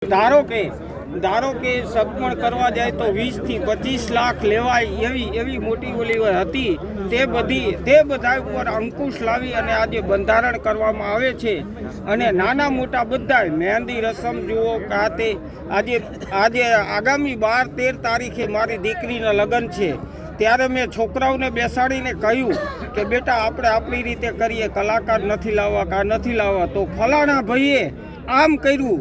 ધારો કે સગવડ કરવા જાય તો 20 થી 25 લાખ લેવાય એવી મોટી ઓલી હતી તે બધા ઉપર અંકુશ લાવી અને આજે બંધારણ કરવામાં આવે છે અને નાના મોટા બધા મહેંદી રસમ જુઓ કાતે આજે આગામી 12-13 તારીખે મારી દીકરીના લગ્ન છે ત્યારે મેં છોકરાઓને બેસાડીને કહ્યું કે બેટા આપણે આપણી રીતે કરીએ, કલાકાર નથી લાવવા તો ફલાણા ભાઈએ આમ કર્યું,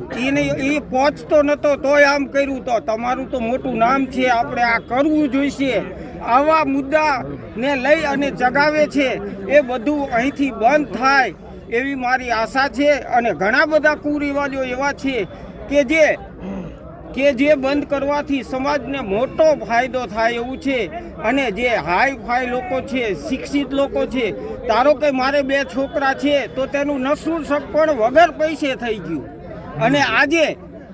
એ પહોંચતો નહોતો તોય આમ કર્યું, તો તમારું તો મોટું નામ છે, આપણે આ કરવું જોઈશે. આવા મુદ્દાને લઈ અને જગાવે છે એ બધું અહીંથી બંધ થાય એવી મારી આશા છે. અને ઘણા બધા કુરિવાજો એવા છે કે જે બંધ કરવાથી સમાજને મોટો ફાયદો થાય એવું છે. અને જે હાઈ ફાઈ લોકો છે, શિક્ષિત લોકો છે, ધારો કે મારે 2 છોકરા છે તો તેનું નસુર પણ વગર પૈસે થઈ ગયું. અને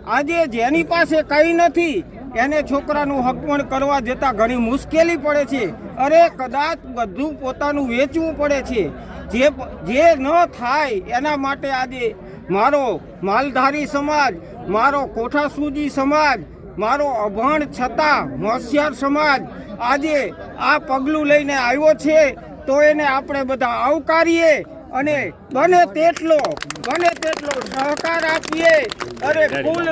આજે જેની પાસે કંઈ નથી એને છોકરાનું હકમણ કરવા જતાં ઘણી મુશ્કેલી પડે છે. અરે કદાચ બધું પોતાનું વેચવું પડે છે. જે ન થાય એના માટે આજે મારો માલધારી સમાજ, મારો કોઠાસૂજી સમાજ, મારો અભણ છતાં હોશિયાર સમાજ આજે આ પગલું લઈને આવ્યો છે. તો એને આપણે બધા આવકારીએ અને બને તેટલો સહકાર આપીએ. અરે કુલ